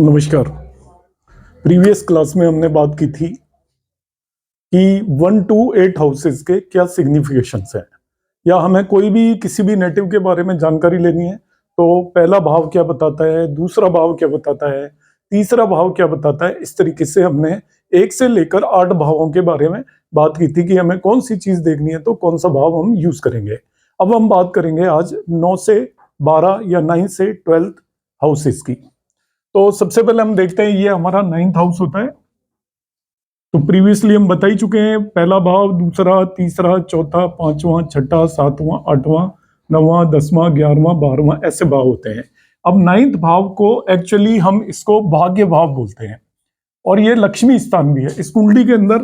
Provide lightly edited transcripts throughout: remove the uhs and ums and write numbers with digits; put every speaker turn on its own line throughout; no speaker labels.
नमस्कार। Previous class में हमने बात की थी कि 1 to 8 हाउसेस के क्या सिग्निफिकेशंस हैं, या हमें कोई भी किसी भी नेटिव के बारे में जानकारी लेनी है तो पहला भाव क्या बताता है, दूसरा भाव क्या बताता है, तीसरा भाव क्या बताता है। इस तरीके से हमने 1 से लेकर 8 भावों के बारे में बात की थी कि हमें कौन सी चीज देखनी है तो कौन सा भाव हम यूज करेंगे। अब हम बात करेंगे आज 9 से 12 या 9 से 12 हाउसेस की। तो सबसे पहले हम देखते हैं, ये हमारा 9th हाउस होता है। तो प्रीवियसली हम बता ही चुके हैं, पहला भाव, दूसरा, तीसरा, चौथा, पांचवा, छठा, सातवां, आठवां, नौवां, 10वां, 11वां, 12वां, ऐसे भाव होते हैं। अब 9th भाव को एक्चुअली हम इसको भाग्य भाव बोलते हैं और ये लक्ष्मी स्थान भी है। इस कुंडली के अंदर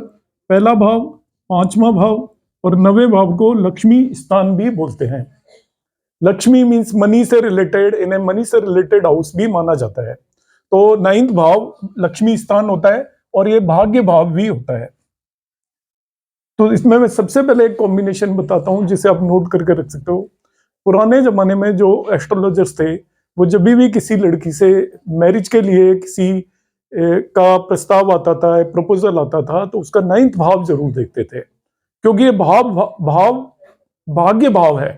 पहला भाव, पांचवा भाव और 9वें भाव को लक्ष्मी स्थान भी बोलते हैं। लक्ष्मी मीन्स मनी से रिलेटेड, इन्हें मनी से रिलेटेड हाउस भी माना जाता है। तो 9th भाव लक्ष्मी स्थान होता है और ये भाग्य भाव भी होता है। तो इसमें मैं सबसे पहले एक कॉम्बिनेशन बताता हूं जिसे आप नोट करके रख सकते हो। पुराने जमाने में जो एस्ट्रोलॉजर्स थे वो जब भी किसी लड़की से मैरिज के लिए किसी का प्रस्ताव आता था, प्रपोजल आता था, तो उसका 9th भाव जरूर देखते थे, क्योंकि ये भाव भाग्य भाव है।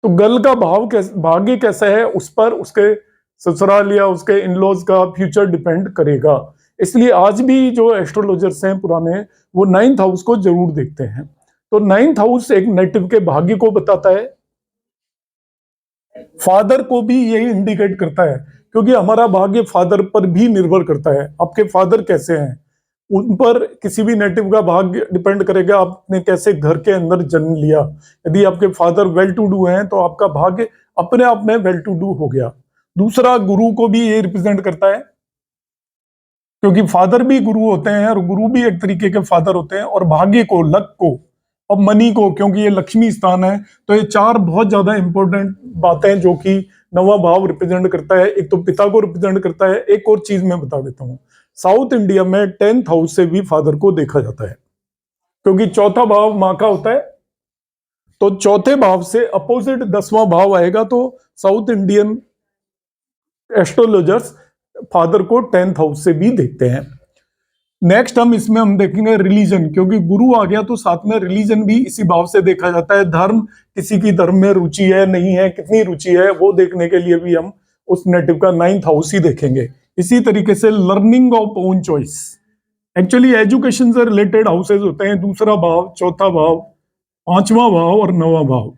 तो गर्ल का भाग्य कैसा है उस पर उसके ससुराल या उसके इनलॉज का फ्यूचर डिपेंड करेगा। इसलिए आज भी जो एस्ट्रोलॉजर्स हैं पुराने, वो 9th हाउस को जरूर देखते हैं। तो 9th हाउस एक नेटिव के भाग्य को बताता है, फादर को भी यही इंडिकेट करता है, क्योंकि हमारा भाग्य फादर पर भी निर्भर करता है। आपके फादर कैसे हैं उन पर किसी भी नेटिव का भाग्य डिपेंड करेगा, आपने कैसे घर के अंदर जन्म लिया। यदि आपके फादर वेल टू डू हैं तो आपका भाग्य अपने आप में वेल टू डू हो गया। दूसरा, गुरु को भी ये रिप्रेजेंट करता है, क्योंकि फादर भी गुरु होते हैं और गुरु भी एक तरीके के फादर होते हैं। और भाग्य को, लक को और मनी को, क्योंकि ये लक्ष्मी स्थान है, तो ये चार बहुत ज्यादा इंपॉर्टेंट बातें जो कि 9वां भाव रिप्रेजेंट करता है। एक तो पिता को रिप्रेजेंट करता है। एक और चीज मैं बता देता हूँ, साउथ इंडिया में 10th हाउस से भी फादर को देखा जाता है, क्योंकि चौथा भाव माँ का होता है। तो चौथे भाव से अपोजिट 10वां भाव आएगा, तो साउथ इंडियन एस्ट्रोलॉजर्स फादर को 10th हाउस से भी देखते हैं। नेक्स्ट हम देखेंगे रिलीजन, क्योंकि गुरु आ गया तो साथ में रिलीजन भी इसी भाव से देखा जाता है। धर्म, किसी की धर्म में रुचि है नहीं है, कितनी रुचि है, वो देखने के लिए भी हम उस नेटिव का 9th हाउस ही देखेंगे। इसी तरीके से learning of own choice, actually education से रिलेटेड हाउसेज होते हैं। दूसरा भाव, चौथा भाव, पांचवा भाव और 9वां भाव।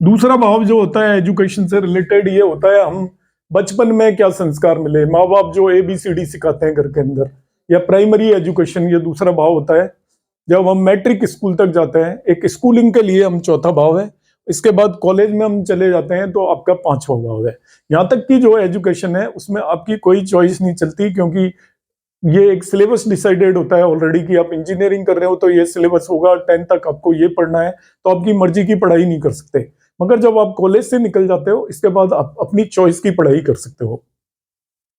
दूसरा भाव जो होता है एजुकेशन से रिलेटेड, ये होता है हम बचपन में क्या संस्कार मिले, माँ बाप जो ABCD सिखाते हैं घर के अंदर, या प्राइमरी एजुकेशन, ये दूसरा भाव होता है। जब हम मैट्रिक स्कूल तक जाते हैं, एक स्कूलिंग के लिए हम चौथा भाव है। इसके बाद कॉलेज में हम चले जाते हैं तो आपका 5वां भाव है। यहाँ तक की जो एजुकेशन है उसमें आपकी कोई चॉइस नहीं चलती, क्योंकि ये एक सिलेबस डिसाइडेड होता है ऑलरेडी कि आप इंजीनियरिंग कर रहे हो तो ये सिलेबस होगा, 10 तक आपको ये पढ़ना है, तो आपकी मर्जी की पढ़ाई नहीं कर सकते। मगर जब आप कॉलेज से निकल जाते हो, इसके बाद आप अपनी चॉइस की पढ़ाई कर सकते हो।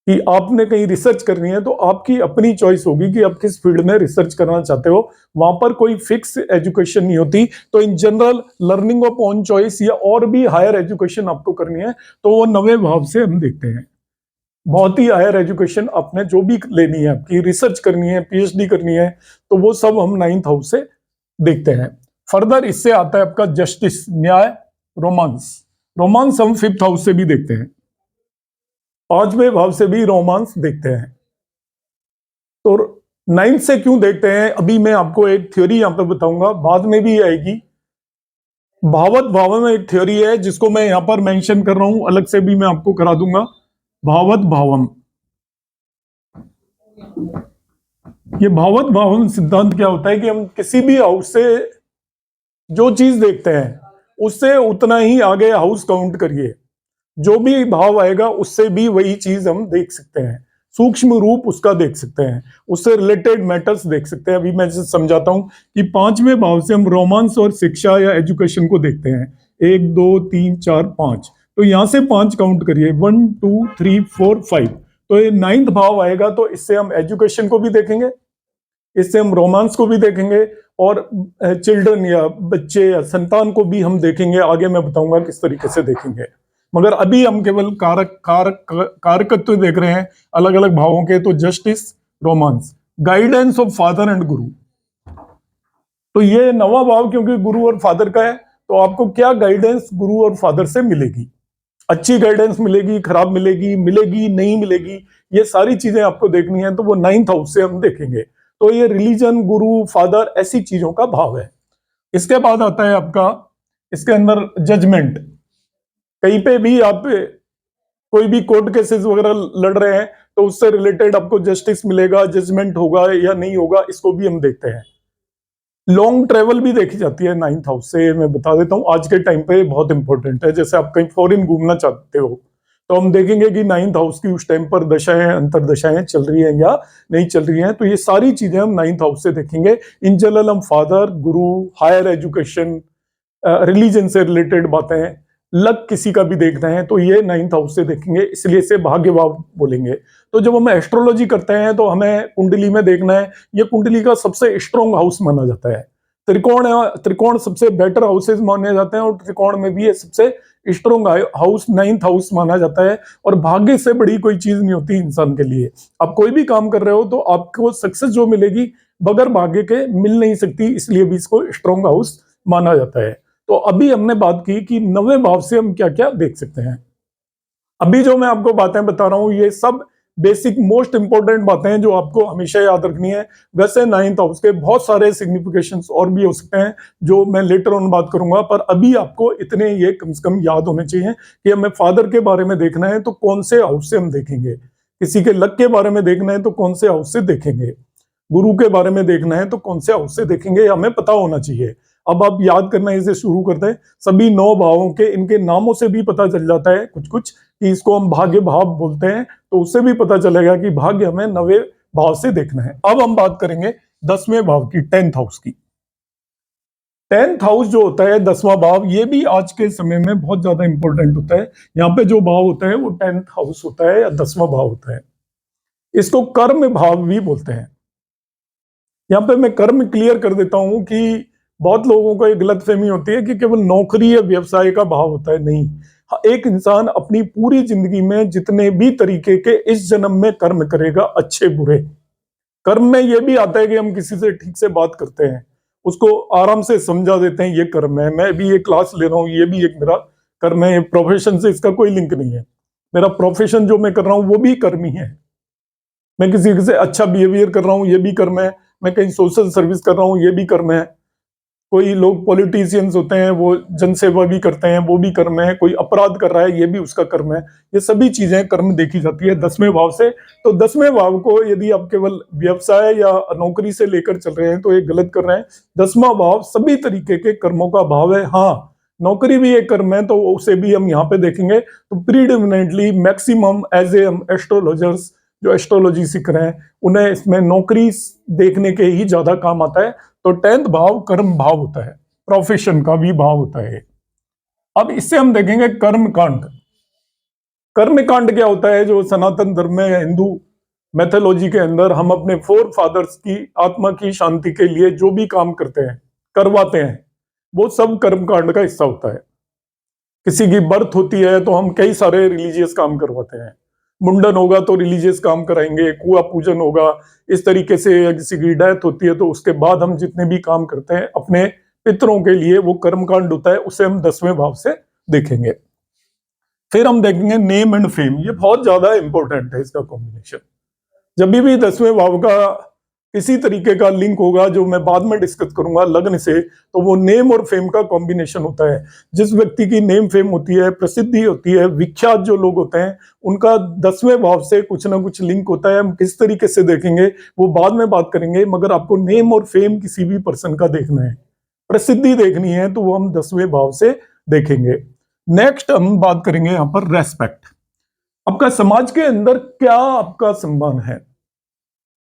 कि आपने कहीं रिसर्च करनी है तो आपकी अपनी चॉइस होगी कि आप किस फील्ड में रिसर्च करना चाहते हो। वहां पर कोई फिक्स एजुकेशन नहीं होती। तो in general learning of own choice या और भी हायर एजुकेशन आपको करनी है तो वो 9वें भाव से हम देखते हैं। बहुत ही हायर एजुकेशन आपने जो भी लेनी है, आपकी रिसर्च करनी है, PhD करनी है, तो वो सब हम 9th हाउस से देखते हैं। फर्दर इससे आता है आपका जस्टिस, न्याय, रोमांस। रोमांस हम 5th हाउस से भी देखते हैं, 5वें भाव से भी रोमांस देखते हैं। तो 9th से क्यों देखते हैं, अभी मैं आपको एक थ्योरी यहां पर बताऊंगा, बाद में भी आएगी। भावत भाव में एक थ्योरी है जिसको मैं यहां पर मेंशन कर रहा हूं, अलग से भी मैं आपको करा दूंगा। भावत भावम, ये भावत भावम सिद्धांत क्या होता है कि हम किसी भी हाउस से जो चीज देखते हैं उससे उतना ही आगे हाउस काउंट करिए, जो भी भाव आएगा उससे भी वही चीज हम देख सकते हैं, सूक्ष्म रूप उसका देख सकते हैं, उससे रिलेटेड मैटर्स देख सकते हैं। अभी मैं समझाता हूं कि 5वें भाव से हम रोमांस और शिक्षा या एजुकेशन को देखते हैं। 1 2 3 4 5, तो यहां से 5 काउंट करिए, 1 2 3 4 5। तो ये 9th भाव आएगा, तो इससे हम एजुकेशन को भी देखेंगे, इससे हम रोमांस को भी देखेंगे, और चिल्ड्रन या बच्चे या संतान को भी हम देखेंगे। आगे मैं बताऊंगा किस तरीके से देखेंगे। मगर अभी हम केवल कारकत्व देख रहे हैं अलग अलग भावों के। तो justice, romance, guidance of father and गुरु। तो ये नवा भाव क्योंकि गुरु और फादर का है, तो आपको क्या गाइडेंस गुरु और फादर से मिलेगी, अच्छी गाइडेंस मिलेगी, खराब मिलेगी, मिलेगी नहीं मिलेगी, ये सारी चीजें आपको देखनी है। तो वो 9th हाउस से हम देखेंगे। तो ये रिलीजन, गुरु, फादर, ऐसी चीजों का भाव है। इसके बाद आता है आपका इसके अंदर जजमेंट। कहीं पे भी आप कोई भी कोर्ट केसेस वगैरह लड़ रहे हैं तो उससे रिलेटेड आपको जस्टिस मिलेगा, जजमेंट होगा या नहीं होगा, इसको भी हम देखते हैं। लॉन्ग ट्रेवल भी देखी जाती है 9th हाउस से, मैं बता देता हूँ आज के टाइम पे बहुत इंपॉर्टेंट है। जैसे आप कहीं फॉरेन घूमना चाहते हो तो हम देखेंगे कि 9th हाउस की उस टाइम पर दशाएं, अंतरदशाएं चल रही हैं या नहीं चल रही हैं। तो ये सारी चीजें हम 9th हाउस से देखेंगे। इन जनरल हम फादर, गुरु, हायर एजुकेशन, रिलीजन से रिलेटेड बातें, लक किसी का भी देखना है तो ये 9th हाउस से देखेंगे, इसलिए इसे भाग्य भाव बोलेंगे। तो जब हम एस्ट्रोलॉजी करते हैं तो हमें कुंडली में देखना है, ये कुंडली का सबसे स्ट्रॉन्ग हाउस माना जाता है। त्रिकोण सबसे बेटर हाउसेज माने जाते हैं और त्रिकोण में भी ये सबसे स्ट्रॉन्ग हाउस 9th हाउस माना जाता है। और भाग्य से बड़ी कोई चीज नहीं होती इंसान के लिए। आप कोई भी काम कर रहे हो तो आपको सक्सेस जो मिलेगी बगैर भाग्य के मिल नहीं सकती, इसलिए भी इसको स्ट्रॉन्ग हाउस माना जाता है। तो अभी हमने बात की कि 9वें भाव से हम क्या क्या देख सकते हैं। अभी जो मैं आपको बातें बता रहा हूं ये सब बेसिक मोस्ट इंपॉर्टेंट बातें हैं जो आपको हमेशा याद रखनी है। वैसे 9th हाउस के बहुत सारे सिग्निफिकेशंस और भी हो सकते हैं जो मैं लेटर ऑन बात करूंगा, पर अभी आपको इतने ये कम से कम याद होने चाहिए कि हमें फादर के बारे में देखना है तो कौन से हाउस से हम देखेंगे, किसी के लक के बारे में देखना है तो कौन से हाउस से देखेंगे, गुरु के बारे में देखना है तो कौन से हाउस से देखेंगे, हमें पता होना चाहिए। अब आप याद करना इसे शुरू करते हैं। सभी 9 भावों के इनके नामों से भी पता चल जाता है कुछ कुछ कि इसको हम भाग्य भाव बोलते हैं, तो उससे भी पता चलेगा कि भाग्य हमें 9वें भाव से देखना है। अब हम बात करेंगे 10वें भाव की, 10th हाउस की। 10th हाउस जो होता है 10वां भाव, ये भी आज के समय में बहुत ज्यादा इंपॉर्टेंट होता है। यहाँ पे जो भाव होता है वो 10th हाउस होता है या 10वां भाव होता है। इसको कर्म भाव भी बोलते हैं। यहाँ पे मैं कर्म क्लियर कर देता हूं कि बहुत लोगों को एक गलत फहमी होती है कि केवल नौकरी या व्यवसाय का भाव होता है। नहीं, एक इंसान अपनी पूरी जिंदगी में जितने भी तरीके के इस जन्म में कर्म करेगा, अच्छे बुरे, कर्म में ये भी आता है कि हम किसी से ठीक से बात करते हैं, उसको आराम से समझा देते हैं ये कर्म है, मैं भी ये क्लास ले रहा हूँ ये भी एक मेरा कर्म है। प्रोफेशन से इसका कोई लिंक नहीं है, मेरा प्रोफेशन जो मैं कर रहा हूँ वो भी कर्म ही है। मैं किसी से अच्छा बिहेवियर कर रहा हूँ ये भी कर्म है, मैं कहीं सोशल सर्विस कर रहा हूँ ये भी कर्म है। कोई लोग पॉलिटिशियंस होते हैं वो जनसेवा भी करते हैं, वो भी कर्म है। कोई अपराध कर रहा है ये भी उसका कर्म है। ये सभी चीजें कर्म देखी जाती है 10वें भाव से। तो 10वें भाव को यदि आप केवल व्यवसाय या नौकरी से लेकर चल रहे हैं तो ये गलत कर रहे हैं। 10वां भाव सभी तरीके के कर्मों का भाव है। हाँ, नौकरी भी एक कर्म है तो उसे भी हम यहाँ पे देखेंगे। तो predominantly maximum as a astrologers जो एस्ट्रोलॉजी सीख रहे हैं उन्हें इसमें नौकरी देखने के ही ज्यादा काम आता है। तो 10th भाव कर्म भाव होता है, प्रोफेशन का भी भाव होता है। अब इससे हम देखेंगे कर्म कांड। कर्म कांड क्या होता है? जो सनातन धर्म में, हिंदू मैथोलॉजी के अंदर हम अपने फोर फादर्स की आत्मा की शांति के लिए जो भी काम करते हैं, करवाते हैं, वो सब कर्म कांड का हिस्सा होता है। किसी की बर्थ होती है तो हम कई सारे रिलीजियस काम करवाते हैं। मुंडन होगा तो रिलीजियस काम कराएंगे, कुआ पूजन होगा, इस तरीके से किसी की डेथ होती है तो उसके बाद हम जितने भी काम करते हैं अपने पितरों के लिए वो कर्मकांड होता है। उसे हम 10वें भाव से देखेंगे। फिर हम देखेंगे नेम एंड फेम। ये बहुत ज्यादा इंपॉर्टेंट है इसका कॉम्बिनेशन। जब भी 10वें भाव का किसी तरीके का लिंक होगा जो मैं बाद में डिस्कस करूंगा लग्न से, तो वो नेम और फेम का कॉम्बिनेशन होता है। जिस व्यक्ति की नेम फेम होती है, प्रसिद्धि होती है, विख्यात जो लोग होते हैं, उनका 10वें भाव से कुछ ना कुछ लिंक होता है। हम किस तरीके से देखेंगे वो बाद में बात करेंगे, मगर आपको नेम और फेम किसी भी पर्सन का देखना है, प्रसिद्धि देखनी है, तो वो हम 10वें भाव से देखेंगे। नेक्स्ट हम बात करेंगे यहाँ पर रेस्पेक्ट। आपका समाज के अंदर क्या आपका सम्मान है,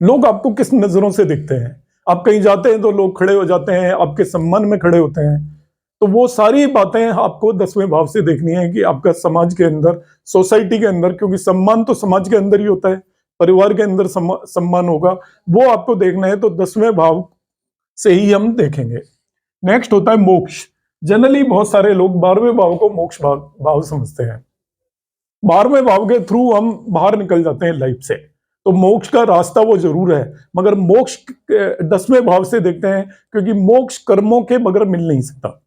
लोग आपको किस नजरों से देखते हैं। आप कहीं जाते हैं तो लोग खड़े हो जाते हैं, आपके सम्मान में खड़े होते हैं। तो वो सारी बातें आपको 10वें भाव से देखनी है कि आपका समाज के अंदर, सोसाइटी के अंदर, क्योंकि सम्मान तो समाज के अंदर ही होता है, परिवार के अंदर सम्मान होगा, वो आपको देखना है। तो 10वें भाव से ही हम देखेंगे। नेक्स्ट होता है मोक्ष। जनरली बहुत सारे लोग 12वें भाव को मोक्ष भाव समझते हैं। 12वें भाव के थ्रू हम बाहर निकल जाते हैं लाइफ से, तो मोक्ष का रास्ता वो जरूर है, मगर मोक्ष 10वें भाव से देखते हैं, क्योंकि मोक्ष कर्मों के बगैर मिल नहीं सकता।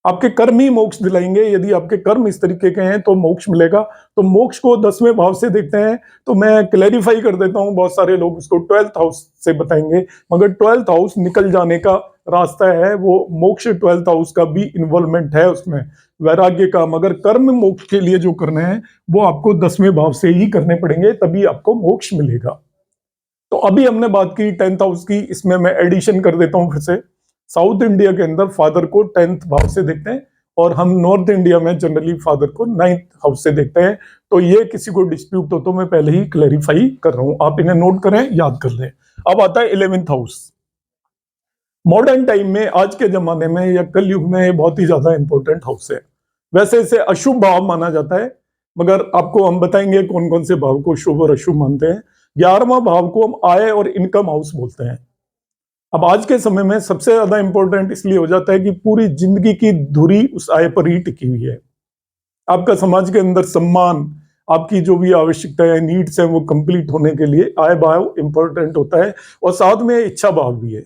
आपके कर्म ही मोक्ष दिलाएंगे। यदि आपके कर्म इस तरीके के हैं तो मोक्ष मिलेगा। तो मोक्ष को 10वें भाव से देखते हैं। तो मैं क्लैरिफाई कर देता हूं, बहुत सारे लोग इसको 12th हाउस से बताएंगे, मगर 12th हाउस निकल जाने का रास्ता है। वो मोक्ष 12th हाउस का भी इन्वॉल्वमेंट है उसमें, वैराग्य का। मगर कर्म मोक्ष के लिए जो करने हैं वो आपको 10वें भाव से ही करने पड़ेंगे, तभी आपको मोक्ष मिलेगा। तो अभी हमने बात की 10th हाउस की, इसमें मैं एडिशन कर देता हूं फिर से। साउथ इंडिया के अंदर फादर को 10th भाव से देखते हैं, और हम नॉर्थ इंडिया में जनरली फादर को 9th हाउस से देखते हैं। तो ये किसी को डिस्प्यूट हो तो मैं पहले ही क्लैरिफाई कर रहा हूं, आप इन्हें नोट करें, याद कर लें। अब आता है 11th हाउस। मॉडर्न टाइम में, आज के जमाने में या कल युग में, ये बहुत ही ज्यादा इंपॉर्टेंट हाउस है। वैसे इसे अशुभ भाव माना जाता है, मगर आपको हम बताएंगे कौन कौन से भाव को शुभ और अशुभ मानते हैं। 11वां भाव को हम आय और इनकम हाउस बोलते हैं। अब आज के समय में सबसे ज्यादा इंपॉर्टेंट इसलिए हो जाता है कि पूरी जिंदगी की धुरी उस आय पर ही टिकी हुई है। आपका समाज के अंदर सम्मान, आपकी जो भी आवश्यकताएं, नीड्स हैं, वो कंप्लीट होने के लिए आय भाव इंपॉर्टेंट होता है। और साथ में इच्छा भाव भी है।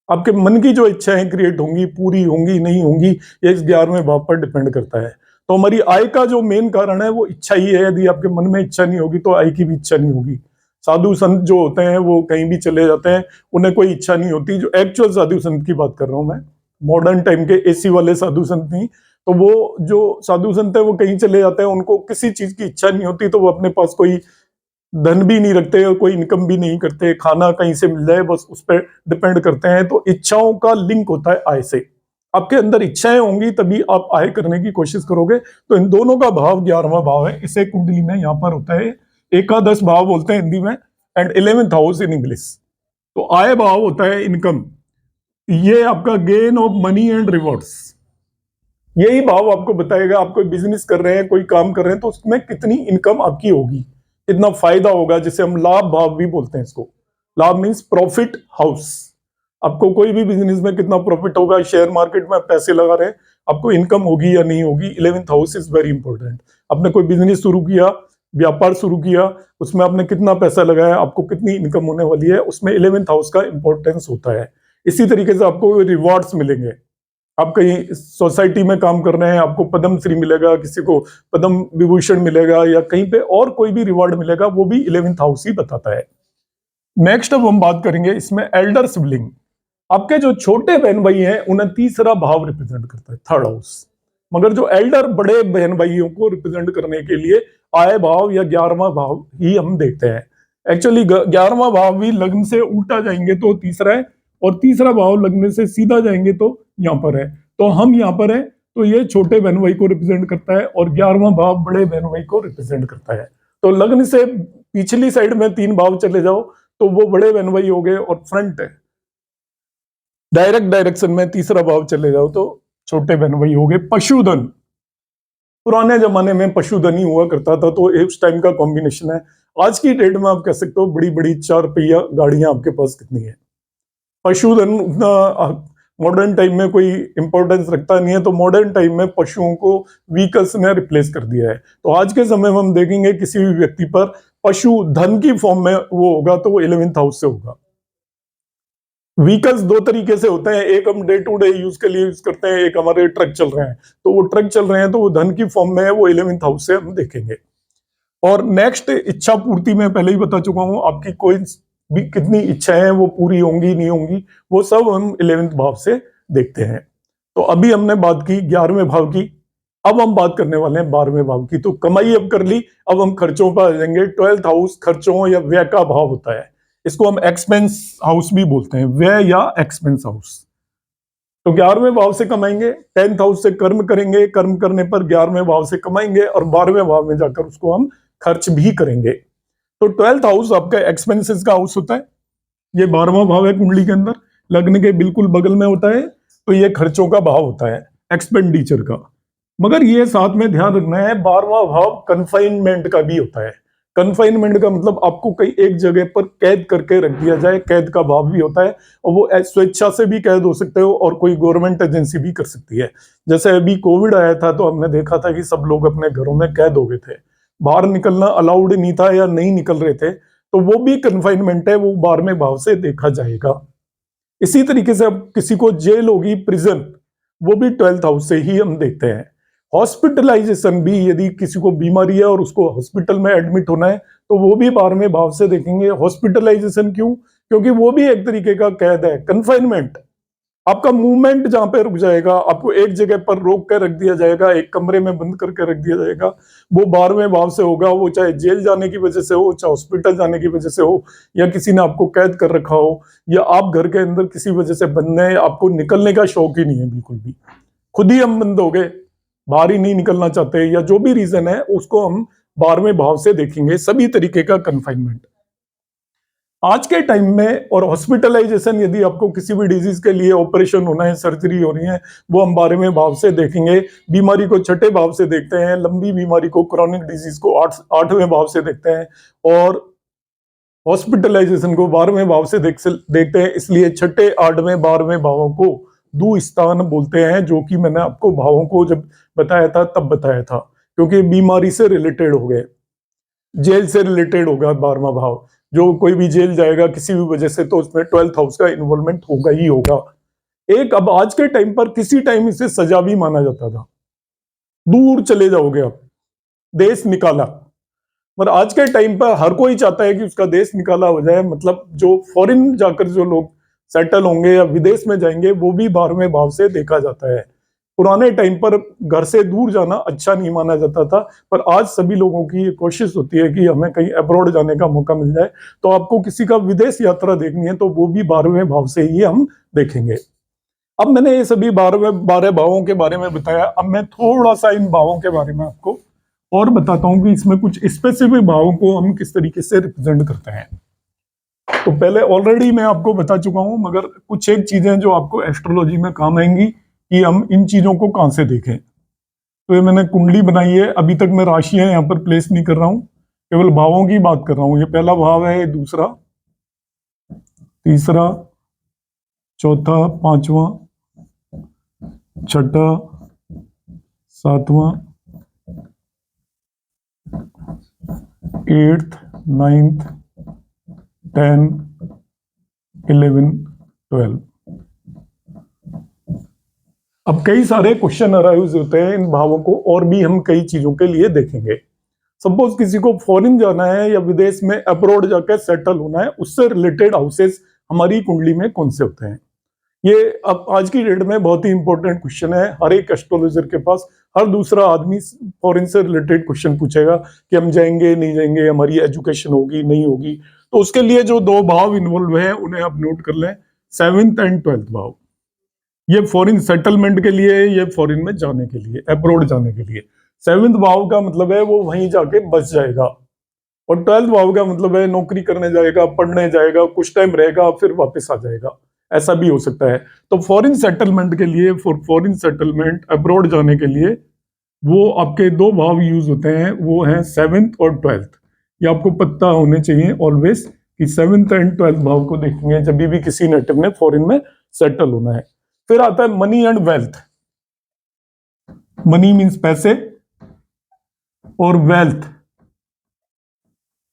आपके मन की जो इच्छाएं क्रिएट होंगी, पूरी होंगी नहीं होंगी, ये इस 11वें भाव पर डिपेंड करता है। तो हमारी आय का जो मेन कारण है वो इच्छा ही है। यदि आपके मन में इच्छा नहीं होगी तो आय की भी इच्छा नहीं होगी। साधु संत जो होते हैं वो कहीं भी चले जाते हैं, उन्हें कोई इच्छा नहीं होती। जो एक्चुअल साधु संत की बात कर रहा हूं मैं, मॉडर्न टाइम के एसी वाले साधु संत नहीं। तो वो जो साधु संत है वो कहीं चले जाते हैं, उनको किसी चीज की इच्छा नहीं होती, तो वो अपने पास कोई धन भी नहीं रखते और कोई इनकम भी नहीं करते, खाना कहीं से मिल जाए बस उस पर डिपेंड करते हैं। तो इच्छाओं का लिंक होता है आय से। आपके अंदर इच्छाएं होंगी तभी आप आय करने की कोशिश करोगे। तो इन दोनों का भाव 11वां भाव है। इसे कुंडली में यहाँ पर होता है एकादश भाव बोलते हैं हिंदी में, and 11th house in English. तो आय भाव होता है इनकम, ये आपका gain of money and rewards. यही भाव आपको बताएगा आप कोई बिजनेस कर रहे हैं, कोई काम कर रहे हैं, तो उसमें कितनी इनकम आपकी होगी, कितना फायदा होगा, जिसे हम लाभ भाव भी बोलते हैं इसको। लाभ मीन्स प्रॉफिट हाउस। आपको कोई भी बिजनेस में कितना प्रॉफिट होगा, शेयर मार्केट में आप पैसे लगा रहे हैं, आपको इनकम होगी या नहीं होगी। 11th house is very important. आपने कोई बिजनेस शुरू किया, व्यापार शुरू किया, उसमें आपने कितना पैसा लगाया, आपको कितनी इनकम होने वाली है, उसमें 11th हाउस का इंपॉर्टेंस होता है। इसी तरीके से आपको रिवॉर्ड्स मिलेंगे। आप कहीं सोसाइटी में काम कर रहे हैं, आपको पद्म श्री मिलेगा, किसी को पद्म विभूषण मिलेगा, या कहीं पे और कोई भी रिवॉर्ड मिलेगा, वो भी 11th हाउस ही बताता है। नेक्स्ट अब हम बात करेंगे इसमें एल्डर सिबलिंग। आपके जो छोटे बहन भाई हैं उन्हें तीसरा भाव रिप्रेजेंट करता है, 3rd हाउस। मगर जो एल्डर बड़े बहन भाइयों को रिप्रेजेंट करने के लिए आय भाव या 11वां भाव ही हम देखते हैं। एक्चुअली 11वां भाव भी लग्न से उल्टा जाएंगे तो तीसरा है, और तीसरा भाव लग्न से सीधा जाएंगे तो यहाँ पर है। तो हम यहाँ पर है, तो ये छोटे बहन भाई को रिप्रेजेंट करता है, और 11वां भाव बड़े बहन भाई को रिप्रेजेंट करता है। तो लग्न से पिछली साइड में 3 भाव चले जाओ तो वो बड़े बहन भाई हो गए, और फ्रंट है डायरेक्ट डायरेक्शन में तीसरा भाव चले जाओ तो छोटे बहन भाई हो गए। पशुधन, पुराने जमाने में पशुधन ही हुआ करता था, तो उस टाइम का कॉम्बिनेशन है। आज की डेट में आप कह सकते हो बड़ी बड़ी 4 पहिया गाड़ियां आपके पास कितनी है। पशुधन उतना मॉडर्न टाइम में कोई इंपॉर्टेंस रखता नहीं है, तो मॉडर्न टाइम में पशुओं को व्हीकल्स ने रिप्लेस कर दिया है। तो आज के समय में हम देखेंगे किसी भी व्यक्ति पर पशु धन की फॉर्म में वो होगा तो वो 11th हाउस से होगा। व्हीकल्स 2 तरीके से होते हैं, एक हम डे टू डे यूज के लिए यूज करते हैं, एक हमारे ट्रक चल रहे हैं। तो वो ट्रक चल रहे हैं तो वो धन की फॉर्म में है, वो 11th हाउस से हम देखेंगे। और नेक्स्ट इच्छा पूर्ति में पहले ही बता चुका हूं, आपकी कोई भी कितनी इच्छाएं हैं वो पूरी होंगी नहीं होंगी, वो सब हम 11th भाव से देखते हैं। तो अभी हमने बात की 11वें भाव की, अब हम बात करने वाले हैं 12वें भाव की। तो कमाई अब कर ली, अब हम खर्चों पर आ जाएंगे। 12th हाउस खर्चों या व्यय का भाव होता है, इसको हम एक्सपेंस हाउस भी बोलते हैं, व्यय या एक्सपेंस हाउस। तो 11वें भाव से कमाएंगे, 10th हाउस से कर्म करेंगे, कर्म करने पर 11वें भाव से कमाएंगे, और 12वें भाव में जाकर उसको हम खर्च भी करेंगे। तो 12th हाउस आपका एक्सपेंसेस का हाउस होता है। ये 12वां भाव है कुंडली के अंदर, लग्न के बिल्कुल बगल में होता है। तो ये खर्चों का भाव होता है, एक्सपेंडिचर का। मगर ये साथ में ध्यान रखना है, 12वां भाव कन्फाइनमेंट का भी होता है। कन्फाइनमेंट का मतलब आपको कहीं एक जगह पर कैद करके रख दिया जाए, कैद का भाव भी होता है, और वो स्वेच्छा से भी कैद हो सकते हो और कोई गवर्नमेंट एजेंसी भी कर सकती है। जैसे अभी कोविड आया था तो हमने देखा था कि सब लोग अपने घरों में कैद हो गए थे, बाहर निकलना अलाउड नहीं था या नहीं निकल रहे थे, तो वो भी कन्फाइनमेंट है, वो 12वें भाव से देखा जाएगा। इसी तरीके से अब किसी को जेल होगी, प्रिजन, वो भी 12th हाउस से ही हम देखते हैं। हॉस्पिटलाइजेशन भी, यदि किसी को बीमारी है और उसको हॉस्पिटल में एडमिट होना है तो वो भी 12वें भाव से देखेंगे। हॉस्पिटलाइजेशन क्यों? क्योंकि वो भी एक तरीके का कैद है, कन्फाइनमेंट। आपका मूवमेंट जहां पे रुक जाएगा, आपको एक जगह पर रोक कर रख दिया जाएगा, एक कमरे में बंद करके रख दिया जाएगा, वो 12वें भाव से होगा। वो चाहे जेल जाने की वजह से हो, चाहे हॉस्पिटल जाने की वजह से हो, या किसी ने आपको कैद कर रखा हो, या आप घर के अंदर किसी वजह से बंद हैं, आपको निकलने का शौक ही नहीं है बिल्कुल भी, खुद ही हम बंद हो गए, बाहर ही नहीं निकलना चाहते, या जो भी रीजन है उसको हम 12वें भाव से देखेंगे, सभी तरीके का कन्फाइनमेंट। आज के टाइम में और हॉस्पिटलाइजेशन, यदि आपको किसी भी डिजीज के लिए ऑपरेशन होना है, सर्जरी हो रही है, वो हम 12वें भाव से देखेंगे। बीमारी को 6ठे भाव से देखते हैं, लंबी बीमारी को, क्रॉनिक डिजीज को 8वें भाव से देखते हैं, और हॉस्पिटलाइजेशन को 12वें भाव से देखते हैं। इसलिए 6ठे, 8वें, 12वें भावों को दुस्थान बोलते हैं, जो कि मैंने आपको भावों को जब बताया था तब बताया था, क्योंकि बीमारी से रिलेटेड हो गए, जेल से रिलेटेड होगा 12वां भाव। जो कोई भी जेल जाएगा किसी भी वजह से तो उसमें 12th हाउस का इन्वॉल्वमेंट होगा ही होगा। एक, अब आज के टाइम पर किसी टाइम इसे सजा भी माना जाता था, दूर चले जाओगे आप, देश निकाला। पर आज के टाइम पर हर कोई चाहता है कि उसका देश निकाला हो जाए, मतलब जो फॉरेन जाकर जो लोग सेटल होंगे या विदेश में जाएंगे, वो भी 12वें भाव से देखा जाता है। पुराने टाइम पर घर से दूर जाना अच्छा नहीं माना जाता था, पर आज सभी लोगों की ये कोशिश होती है कि हमें कहीं अब्रॉड जाने का मौका मिल जाए। तो आपको किसी का विदेश यात्रा देखनी है तो वो भी 12वें भाव से ही हम देखेंगे। अब मैंने ये सभी 12 भावों के बारे में बताया। अब मैं थोड़ा सा इन भावों के बारे में आपको और बताता हूं कि इसमें कुछ स्पेसिफिक भावों को हम किस तरीके से रिप्रेजेंट करते हैं। तो पहले ऑलरेडी मैं आपको बता चुका हूं, मगर कुछ एक चीजें जो आपको एस्ट्रोलॉजी में काम आएंगी कि हम इन चीजों को कहां से देखें। तो ये मैंने कुंडली बनाई है, अभी तक मैं राशियां यहाँ पर प्लेस नहीं कर रहा हूं, केवल भावों की बात कर रहा हूं। ये पहला भाव है, ये दूसरा, तीसरा, चौथा, पांचवा, छठा, सातवां, 8th, 9th, 10, 11, 12। अब कई सारे क्वेश्चन अराइज होते हैं इन भावों को, और भी हम कई चीजों के लिए देखेंगे। सपोज किसी को फॉरेन जाना है या विदेश में अब्रॉड जाकर सेटल होना है, उससे रिलेटेड हाउसेस हमारी कुंडली में कौन से होते हैं। ये अब आज की डेट में बहुत ही इंपॉर्टेंट क्वेश्चन है। हर एक एस्ट्रोलॉजर के पास हर दूसरा आदमी फॉरेन से रिलेटेड क्वेश्चन पूछेगा कि हम जाएंगे नहीं जाएंगे, हमारी एजुकेशन होगी नहीं होगी। तो उसके लिए जो दो भाव इन्वॉल्व हैं उन्हें आप नोट कर लें, 7th एंड 12th भाव। ये फॉरेन सेटलमेंट के लिए, ये फॉरेन में जाने के लिए, अब्रॉड जाने के लिए। 7th भाव का मतलब है वो वहीं जाके बस जाएगा, और 12th भाव का मतलब है नौकरी करने जाएगा, पढ़ने जाएगा, कुछ टाइम रहेगा, फिर वापस आ जाएगा। ऐसा भी हो सकता है। तो फॉरेन सेटलमेंट के लिए, फॉरेन सेटलमेंट अब्रॉड जाने के लिए, वो आपके दो भाव यूज होते हैं, वो हैं 7th और 12th। ये आपको पता होने चाहिए ऑलवेज कि 7th एंड 12th भाव को देखेंगे जब भी किसी नेटिव ने फॉरेन में सेटल होना है। फिर आता है money and wealth. Money means पैसे, और वेल्थ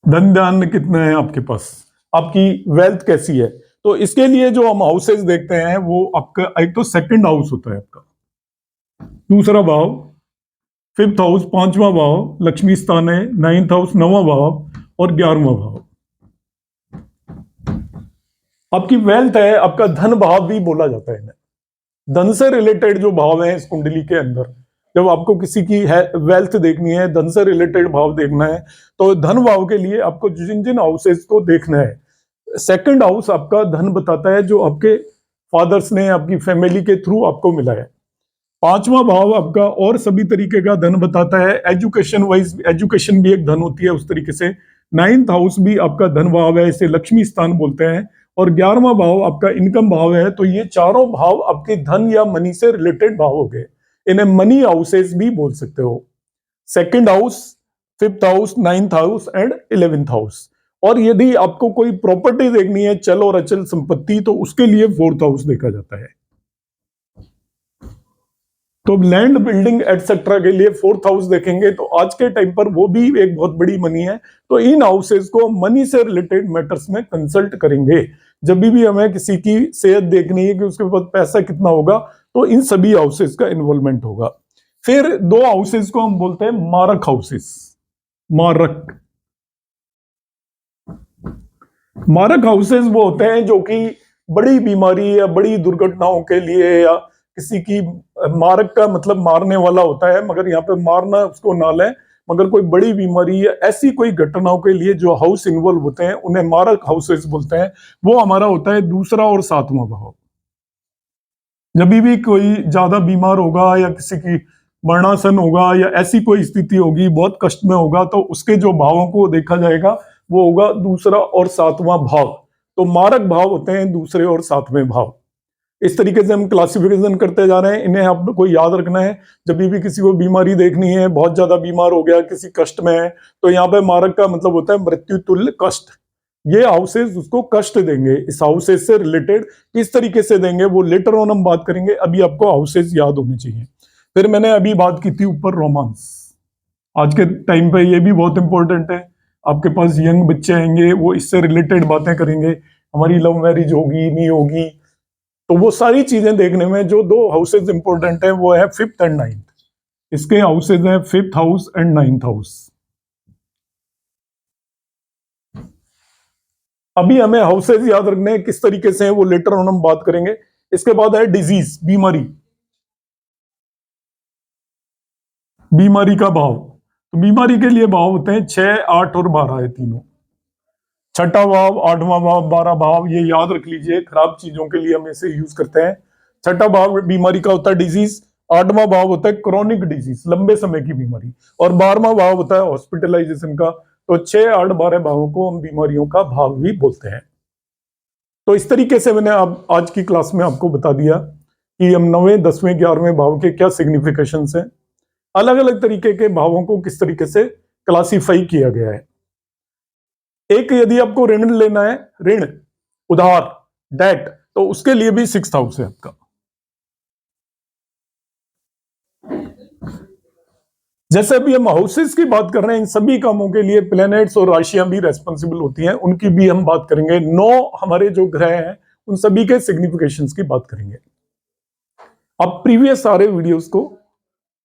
धन धान्य कितना है आपके पास, आपकी वेल्थ कैसी है। तो इसके लिए जो हम हाउसेस देखते हैं वो आपका एक तो सेकंड हाउस होता है आपका, दूसरा भाव 5th हाउस, 5वां भाव लक्ष्मी स्थान है, 9th हाउस 9वां भाव और 11वां भाव आपकी वेल्थ है। आपका धन भाव भी बोला जाता है। धन से रिलेटेड जो भाव है इस कुंडली के अंदर, जब आपको किसी की वेल्थ देखनी है, धन से रिलेटेड भाव देखना है, तो धन भाव के लिए आपको जिन जिन हाउसेस को देखना है। सेकंड हाउस आपका धन बताता है, जो आपके फादर्स ने आपकी फैमिली के थ्रू आपको मिला है। 5वां भाव आपका और सभी तरीके का धन बताता है, एजुकेशन वाइज, एजुकेशन भी एक धन होती है उस तरीके से। 9th हाउस भी आपका धन भाव है, इसे लक्ष्मी स्थान बोलते हैं, और 11वां भाव आपका इनकम भाव है। तो ये चारों भाव आपके धन या मनी से रिलेटेड भाव हो गए, इन्हें मनी हाउसेस भी बोल सकते हो। Second house 5th house, 9th house and 11th house. और यदि आपको कोई प्रॉपर्टी देखनी है, चल और अचल संपत्ति, तो उसके लिए 4th हाउस देखा जाता है। तो लैंड, बिल्डिंग एटसेट्रा के लिए 4th हाउस देखेंगे तो आज के टाइम पर वो भी एक बहुत बड़ी मनी है। तो इन हाउसेस को मनी से रिलेटेड मैटर्स में कंसल्ट करेंगे। जब भी हमें किसी की सेहत देखनी है कि उसके पास पैसा कितना होगा, तो इन सभी हाउसेस का इन्वॉल्वमेंट होगा। फिर दो हाउसेस को हम बोलते हैं मारक हाउसेस। मारक मारक हाउसेस वो होते हैं जो कि बड़ी बीमारी या बड़ी दुर्घटनाओं के लिए, या किसी की, मारक का मतलब मारने वाला होता है, मगर यहाँ पे मारना उसको ना लें, मगर कोई बड़ी बीमारी या ऐसी कोई घटनाओं के लिए जो हाउस इन्वॉल्व होते हैं उन्हें मारक हाउसेस बोलते हैं। वो हमारा होता है दूसरा और सातवां भाव। जब भी कोई ज्यादा बीमार होगा या किसी की मरणासन होगा या ऐसी कोई स्थिति होगी, बहुत कष्ट में होगा, तो उसके जो भावों को देखा जाएगा वो होगा दूसरा और सातवां भाव। तो मारक भाव होते हैं दूसरे और सातवें भाव। इस तरीके से हम क्लासिफिकेशन करते जा रहे हैं, इन्हें आपको याद रखना है। जब भी किसी को बीमारी देखनी है, बहुत ज्यादा बीमार हो गया, किसी कष्ट में है, तो यहाँ पे मारक का मतलब होता है मृत्यु तुल्य कष्ट। ये हाउसेस उसको कष्ट देंगे। इस हाउसेस से रिलेटेड किस तरीके से देंगे वो लेटर ऑन हम बात करेंगे। अभी आपको हाउसेस याद होने चाहिए। फिर मैंने अभी बात की थी ऊपर रोमांस। आज के टाइम पे ये भी बहुत इंपॉर्टेंट है। आपके पास यंग बच्चे आएंगे, वो इससे रिलेटेड बातें करेंगे, हमारी लव मैरिज होगी नहीं होगी। तो वो सारी चीजें देखने में जो दो हाउसेज इंपॉर्टेंट है वो है 5th एंड 9th। इसके हाउसेज हैं 5th house and 9th house. अभी हमें हाउसेज याद रखने हैं, किस तरीके से हैं वो लेटर ऑन हम बात करेंगे। इसके बाद है डिजीज, बीमारी। बीमारी का भाव, तो बीमारी के लिए भाव होते हैं 6, 8 और 12 है तीनों। छठा भाव, 8वां भाव, 12 भाव, ये याद रख लीजिए, खराब चीजों के लिए हम इसे यूज करते हैं। छठा भाव बीमारी का होता है डिजीज, 8वां भाव होता है क्रॉनिक डिजीज, लंबे समय की बीमारी, और 12वां भाव होता है हॉस्पिटलाइजेशन का। तो 6, 8, 12 भावों को हम बीमारियों का भाव भी बोलते हैं। तो इस तरीके से मैंने आज की क्लास में आपको बता दिया कि हम 9वें, 10वें, 11वें भाव के क्या सिग्निफिकेशंस हैं, अलग अलग तरीके के भावों को किस तरीके से क्लासिफाई किया गया है। एक, यदि आपको ऋण लेना है, ऋण, उधार, डेट, तो उसके लिए भी 6th हाउस है आपका। जैसे अभी हम हाउसेस की बात कर रहे हैं, इन सभी कामों के लिए प्लैनेट्स और राशियां भी रेस्पॉन्सिबल होती हैं, उनकी भी हम बात करेंगे। 9 हमारे जो ग्रह हैं उन सभी के सिग्निफिकेशंस की बात करेंगे। अब प्रीवियस सारे वीडियोस को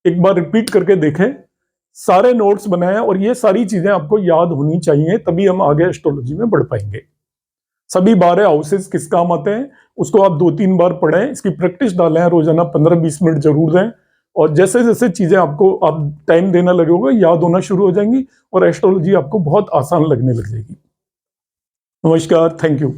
एक बार रिपीट करके देखें, सारे नोट्स बनाए, और ये सारी चीजें आपको याद होनी चाहिए, तभी हम आगे एस्ट्रोलॉजी में बढ़ पाएंगे। सभी 12 हाउसेस किस काम आते हैं उसको आप 2-3 बार पढ़ें, इसकी प्रैक्टिस डालें, रोजाना 15-20 मिनट जरूर दें, और जैसे जैसे चीजें आपको आप टाइम देना लगेगा, याद होना शुरू हो जाएंगी और एस्ट्रोलॉजी आपको बहुत आसान लगने लग जाएगी। नमस्कार, थैंक यू।